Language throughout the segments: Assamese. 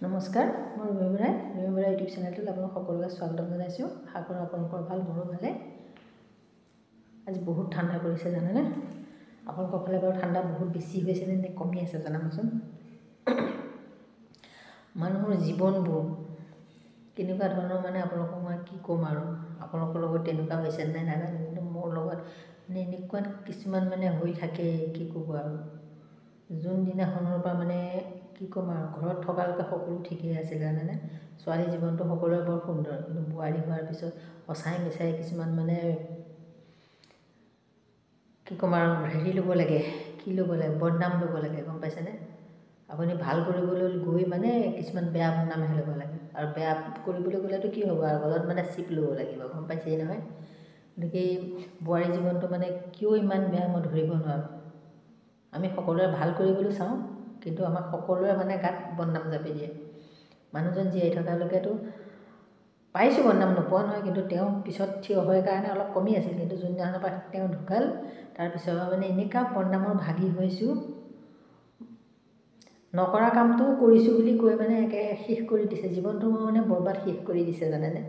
নমস্কাৰ, মই ৰুমি বৰাই ইউটিউব চেনেলটোত আপোনাক সকলোকে স্বাগতম জনাইছোঁ। আশা কৰোঁ আপোনালোকৰ ভাল, মোৰো ভালে। আজি বহুত ঠাণ্ডা পৰিছে জানেনে? আপোনালোকৰ ফালে বাৰু ঠাণ্ডা বহুত বেছি হৈছে নে কমি আছে জনাবচোন। মানুহৰ জীৱনবোৰ কেনেকুৱা ধৰণৰ আপোনালোকক মই কি ক'ম আৰু আপোনালোকৰ লগত তেনেকুৱা হৈছে নাই নাজানো, কিন্তু মোৰ লগত এনেকুৱা কিছুমান হৈ থাকে, কি ক'ব আৰু যোনদিনাখনৰ পৰা কি ক'ম আৰু ঘৰত থকালৈকে সকলো ঠিকেই আছিল জানেনে। ছোৱালী জীৱনটো সকলোৰে বৰ সুন্দৰ, কিন্তু বোৱাৰী হোৱাৰ পিছত সঁচাই মিছাই কিছুমান কি ক'ম আৰু হেৰি ল'ব লাগে, কি ল'ব লাগে, বদনাম ল'ব লাগে, গম পাইছেনে? আপুনি ভাল কৰিবলৈ গৈ কিছুমান বেয়া বদনামহে ল'ব লাগে, আৰু বেয়া কৰিবলৈ গ'লেতো কি হ'ব আৰু গলত চিপ ল'ব লাগিব, গম পাইছেই নহয়। গতিকে বোৱাৰী জীৱনটো কিয় ইমান বেয়া মই ধৰিব নোৱাৰোঁ। আমি সকলোৰে ভাল কৰিবলৈ চাওঁ, কিন্তু আমাক সকলোৰে গাত বদনাম জাপি দিয়ে। মানুহজন জীয়াই থকালৈকেতো পাইছোঁ বদনাম, নোপোৱা নহয়, কিন্তু তেওঁ পিছত থিয় হয় কাৰণে অলপ কমি আছিল, কিন্তু যোনদিনাখনৰ পৰা তেওঁ ঢুকাল তাৰপিছৰ পৰা এনেকুৱা বদনামৰ ভাগি হৈছোঁ, নকৰা কামটোও কৰিছোঁ বুলি কৈ একে শেষ কৰি দিছে জীৱনটো, মই বৰবাদ শেষ কৰি দিছে জানেনে।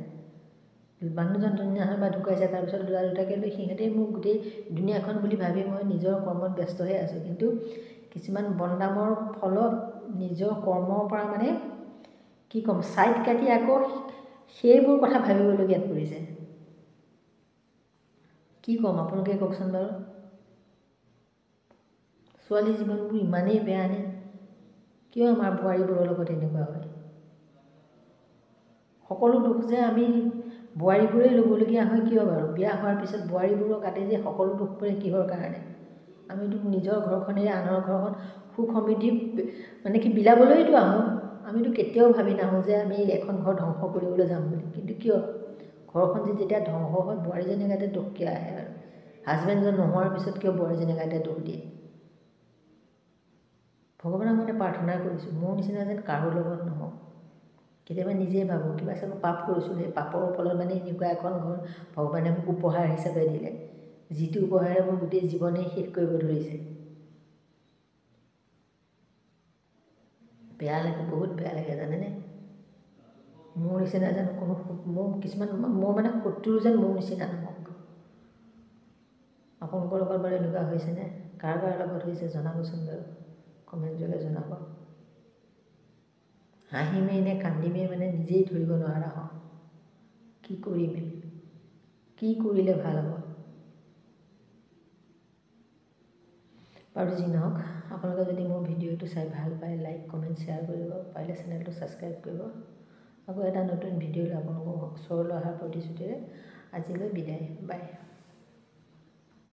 মানুহজন যোনদিনাখনৰ পৰা ঢুকাইছে তাৰপিছত দুটাকৈ লৈ সিহঁতেই মোক গোটেই দুনীয়াখন বুলি ভাবি মই নিজৰ কৰ্মত ব্যস্ত হৈ আছোঁ, কিন্তু কিছুমান বদনামৰ ফলত নিজৰ কৰ্মৰ পৰা কি ক'ম ছাইড কাটি আকৌ সেইবোৰ কথা ভাবিবলগীয়াত পৰিছে। কি ক'ম আপোনালোকে কওকচোন বাৰু। ছোৱালী জীৱনবোৰ ইমানেই বেয়ানে? কিয় আমাৰ বোৱাৰীবোৰৰ লগত এনেকুৱা হয়? সকলো দুখ যে আমি বোৱাৰীবোৰেই ল'বলগীয়া হয় কিয় বাৰু? বিয়া হোৱাৰ পিছত বোৱাৰীবোৰৰ গাতে যে সকলো দুখ পৰে কিহৰ কাৰণে? আমিতো নিজৰ ঘৰখনেৰে আনৰ ঘৰখন সুখ সমৃদ্ধি কি বিলাবলৈতো আহোঁ। আমিতো কেতিয়াও ভাবি নাহোঁ যে আমি এখন ঘৰ ধ্বংস কৰিবলৈ যাম বুলি, কিন্তু কিয় ঘৰখন যেতিয়া ধ্বংস হয় বোৱাৰীজনীৰ গাতে দুখ কিয় আহে আৰু? হাজবেণ্ডজন নোহোৱাৰ পিছত কিয় বোৱাৰীজনীৰ গাতে দুখ দিয়ে? ভগৱানক প্ৰাৰ্থনা কৰিছোঁ মোৰ নিচিনা যেন কাৰো লগত নহওক। কেতিয়াবা নিজেই ভাবোঁ কিবা চাগৈ পাপ কৰিছোঁ, সেই পাপৰ ফলত এনেকুৱা এখন ঘৰ ভগৱানে মোক উপহাৰ হিচাপে দিলে, যিটো উপহাৰে মোৰ গোটেই জীৱনেই শেষ কৰিব ধৰিছে। বেয়া লাগে, বহুত বেয়া লাগে জানেনে। মোৰ নিচিনা যেন কোনো মোৰ কিছুমান মোৰ শত্ৰু যেন মোৰ নিচিনা নহওক। আপোনালোকৰ লগত বাৰু এনেকুৱা হৈছেনে? কাৰ লগত হৈছে জনাবচোন বাৰু, কমেণ্ট যোগে জনাব। হাঁহিমেই নে কান্দিমেই নিজেই ধৰিব নোৱাৰা হওঁ। কি কৰিমেই, কি কৰিলে ভাল হ'ব? বাৰু যি নহওক, আপোনালোকে যদি মোৰ ভিডিঅ'টো চাই ভাল পায় লাইক কমেণ্ট শ্বেয়াৰ কৰিব, পাৰিলে চেনেলটো ছাবস্ক্ৰাইব কৰিব। আকৌ এটা নতুন ভিডিঅ' লৈ আপোনালোকৰ ওচৰলৈ অহাৰ প্ৰতিশ্ৰুতিৰে আজিলৈ বিদায়, বাই।